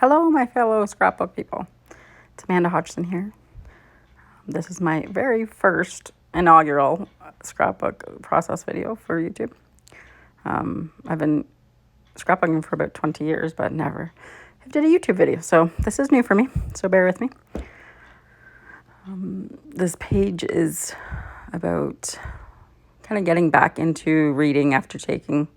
Hello, my fellow scrapbook people. It's Amanda Hodgson here. This is my very first inaugural scrapbook process video for YouTube. I've been scrapbooking for about 20 years, but never have did a YouTube video. So this is new for me, so bear with me. This page is about kind of getting back into reading after taking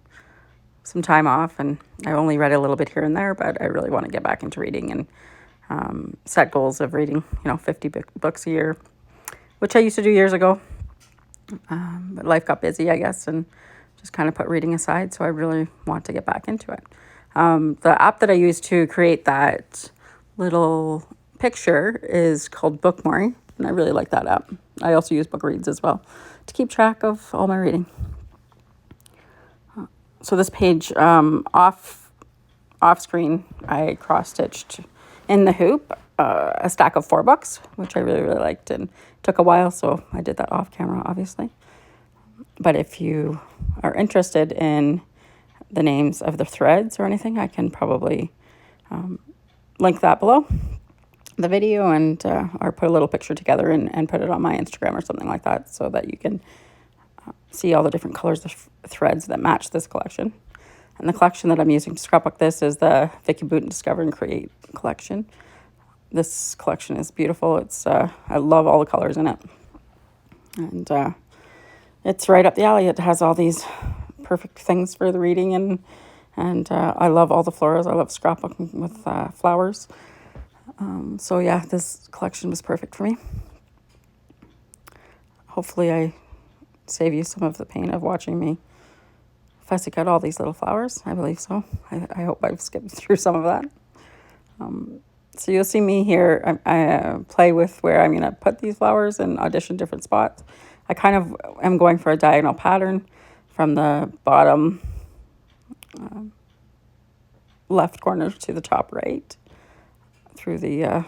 some time off, and I only read a little bit here and there, but I really want to get back into reading and set goals of reading, 50 books a year, which I used to do years ago, but life got busy, I guess, and just kind of put reading aside, so I really want to get back into it. The app that I use to create that little picture is called Bookmore, and I really like that app. I also use Bookreads as well to keep track of all my reading. So this page, off screen, I cross-stitched in the hoop a stack of 4 books, which I really, really liked, and took a while, so I did that off camera, obviously. But if you are interested in the names of the threads or anything, I can probably link that below the video and or put a little picture together and put it on my Instagram or something like that, so that you can see all the different colors of threads that match this collection. And the collection that I'm using to scrapbook this is the Vicky Boutin Discover and Create collection. This collection is beautiful. It's I love all the colors in it. And it's right up the alley. It has all these perfect things for the reading, and I love all the florals. I love scrapbooking with flowers. So yeah, this collection was perfect for me. Hopefully I save you some of the pain of watching me fussy cut all these little flowers. I believe so. I hope I've skipped through some of that. So you'll see me here. I play with where I'm going to put these flowers and audition different spots. I kind of am going for a diagonal pattern from the bottom left corner to the top right through the,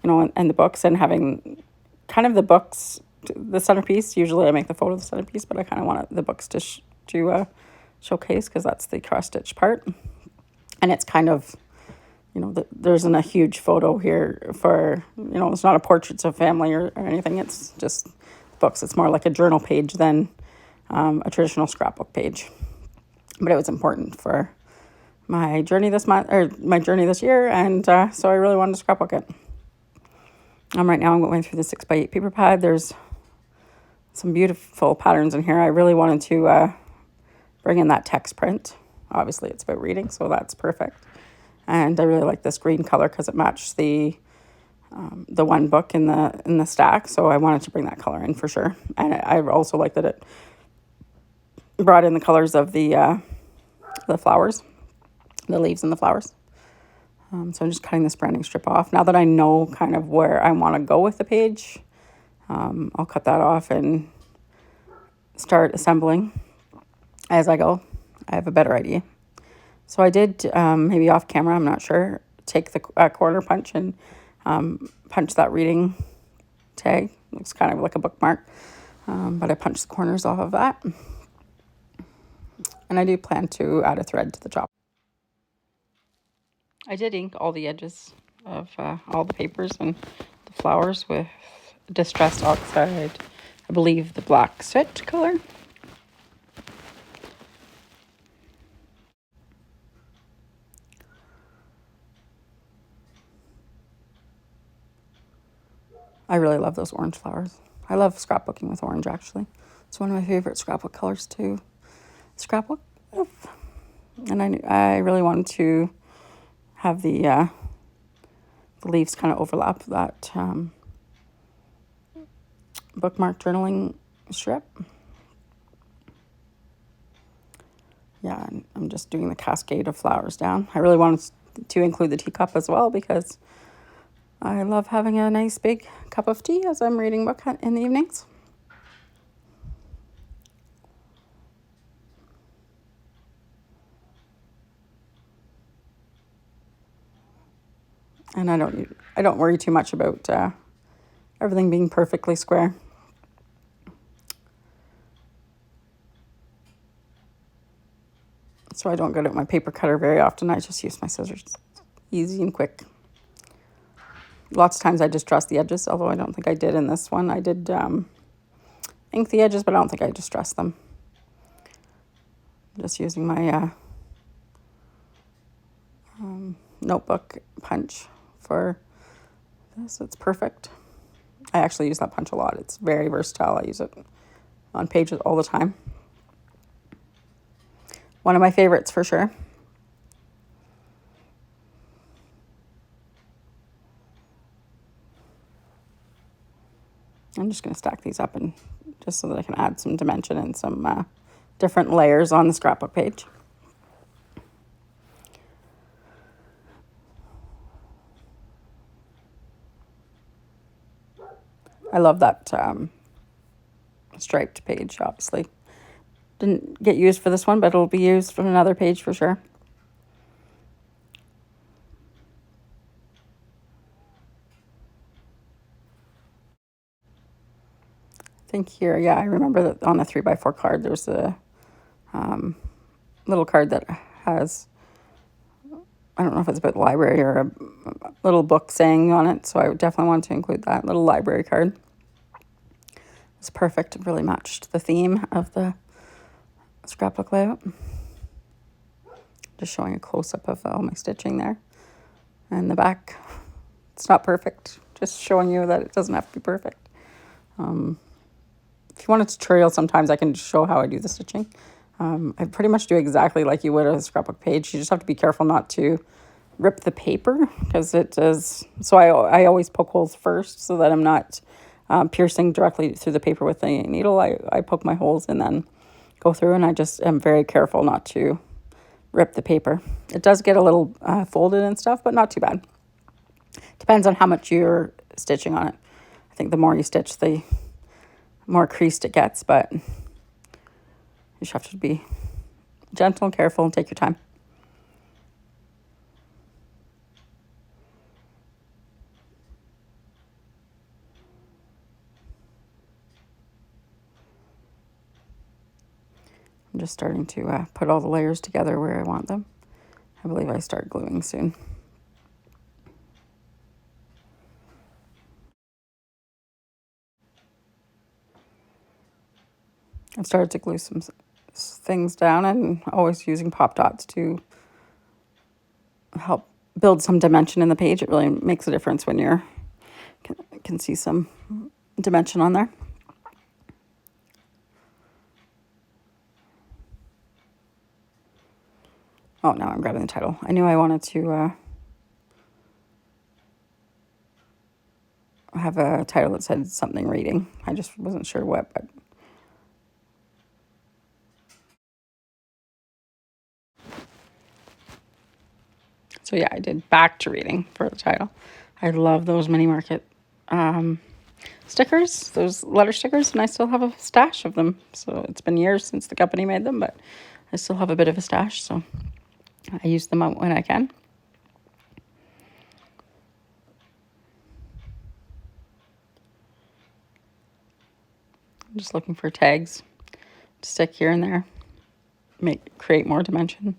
and the books, and having kind of the books, the centerpiece. Usually I make the photo the centerpiece, but I kind of want the books to showcase, because that's the cross-stitch part. And it's kind of, there isn't a huge photo here for, it's not a portraits of family or anything. It's just books. It's more like a journal page than a traditional scrapbook page. But it was important for my journey this month, or my journey this year, and so I really wanted to scrapbook it. Right now I'm going through the 6x8 paper pad. There's some beautiful patterns in here. I really wanted to bring in that text print. Obviously it's about reading, so that's perfect. And I really like this green color because it matched the one book in the stack, so I wanted to bring that color in for sure. And I also like that it brought in the colors of the flowers, the leaves and the flowers. So I'm just cutting this branding strip off. Now that I know kind of where I want to go with the page, I'll cut that off and start assembling as I go. I have a better idea. So I did, maybe off camera, I'm not sure, take the corner punch and punch that reading tag. Looks kind of like a bookmark, but I punched the corners off of that. And I do plan to add a thread to the top. I did ink all the edges of all the papers and the flowers with Distressed Oxide, I believe the black soot color. I really love those orange flowers. I love scrapbooking with orange, actually. It's one of my favorite scrapbook colors to scrapbook with. And I really wanted to have the leaves kind of overlap that bookmark journaling strip. Yeah, and I'm just doing the cascade of flowers down. I really wanted to include the teacup as well, because I love having a nice big cup of tea as I'm reading book in the evenings. And I don't worry too much about everything being perfectly square. So I don't go to my paper cutter very often. I just use my scissors. easy and quick. Lots of times I distress the edges, although I don't think I did in this one. I did ink the edges, but I don't think I distressed them. I'm just using my notebook punch for this. It's perfect. I actually use that punch a lot. It's very versatile. I use it on pages all the time. One of my favorites for sure. I'm just going to stack these up and just so that I can add some dimension and some different layers on the scrapbook page. I love that striped page, obviously. Didn't get used for this one, but it'll be used for another page for sure. I think here, yeah, I remember that on a 3x4 card, there's a little card that has, I don't know if it's about the library or a little book saying on it, so I definitely want to include that little library card. It's perfect. It really matched the theme of the scrapbook layout. Just showing a close-up of all my stitching there. And the back, it's not perfect. Just showing you that it doesn't have to be perfect. If you want a tutorial, sometimes I can show how I do the stitching. I pretty much do exactly like you would a scrapbook page. You just have to be careful not to rip the paper because it does. So I always poke holes first so that I'm not piercing directly through the paper with the needle. I poke my holes and then go through, and I just am very careful not to rip the paper. It does get a little folded and stuff, but not too bad. Depends on how much you're stitching on it. I think the more you stitch, the more creased it gets, but you just have to be gentle and careful and take your time. I'm just starting to put all the layers together where I want them. I believe I start gluing soon. I've started to glue some things down and always using pop dots to help build some dimension in the page. It really makes a difference when you can see some dimension on there. Oh, now I'm grabbing the title. I knew I wanted to have a title that said something reading. I just wasn't sure what, but so yeah, I did back to reading for the title. I love those mini market stickers, those letter stickers, and I still have a stash of them. So it's been years since the company made them, but I still have a bit of a stash, so I use them out when I can. I'm just looking for tags to stick here and there, create more dimension.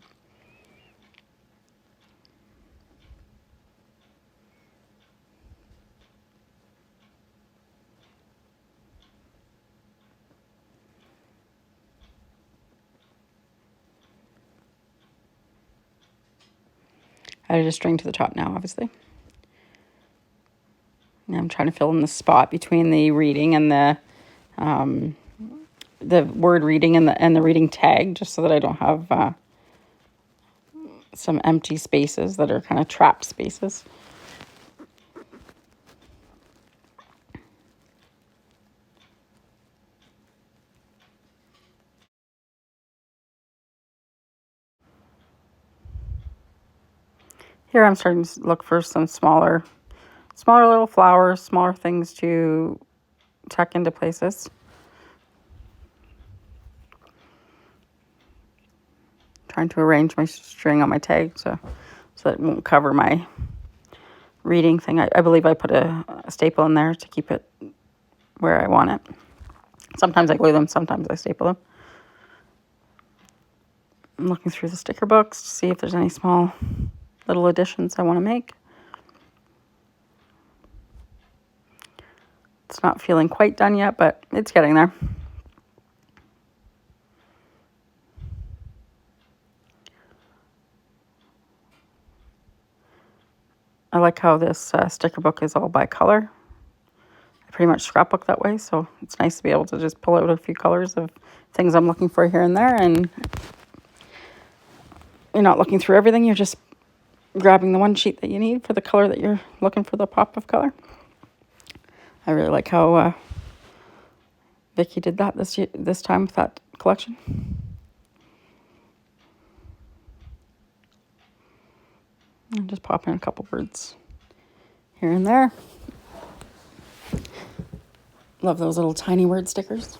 I added a string to the top now, obviously. And I'm trying to fill in the spot between the reading and the word reading and the reading tag, just so that I don't have some empty spaces that are kind of trapped spaces. Here I'm starting to look for some smaller little flowers, smaller things to tuck into places. Trying to arrange my string on my tag so that it won't cover my reading thing. I believe I put a staple in there to keep it where I want it. Sometimes I glue them, sometimes I staple them. I'm looking through the sticker books to see if there's any small little additions I want to make. It's not feeling quite done yet, but it's getting there. I like how this sticker book is all by color. I pretty much scrapbook that way, so it's nice to be able to just pull out a few colors of things I'm looking for here and there, and you're not looking through everything, you're just grabbing the one sheet that you need for the color that you're looking for, the pop of color. I really like how Vicky did that this time with that collection. And just pop in a couple words here and there. Love those little tiny word stickers.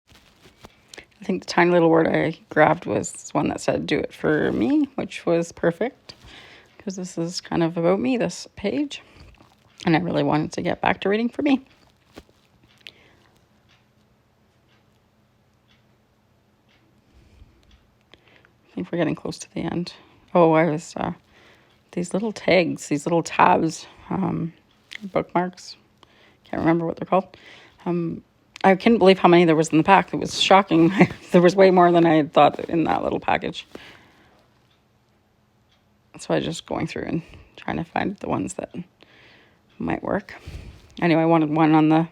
I think the tiny little word I grabbed was one that said "do it for me," which was perfect because this is kind of about me, this page. And I really wanted to get back to reading for me. I think we're getting close to the end. Oh, I was, these little tags, these little tabs, bookmarks. Can't remember what they're called. I couldn't believe how many there was in the pack. It was shocking. There was way more than I had thought in that little package. So I was just going through and trying to find the ones that might work. Anyway, I wanted one on the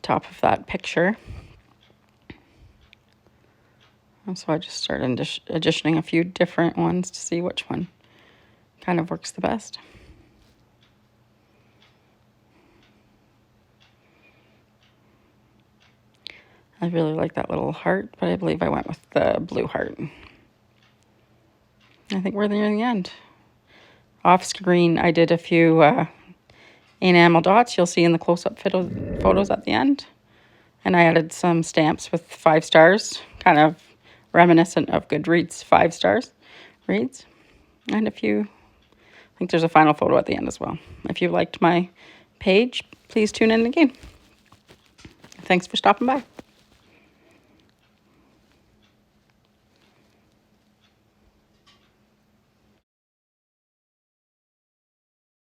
top of that picture. And so I just started additioning a few different ones to see which one kind of works the best. I really like that little heart, but I believe I went with the blue heart. I think we're near the end. Off screen, I did a few enamel dots you'll see in the close-up photos at the end. And I added some stamps with 5 stars, kind of reminiscent of Goodreads 5 stars reads. And I think there's a final photo at the end as well. If you liked my page, please tune in again. Thanks for stopping by.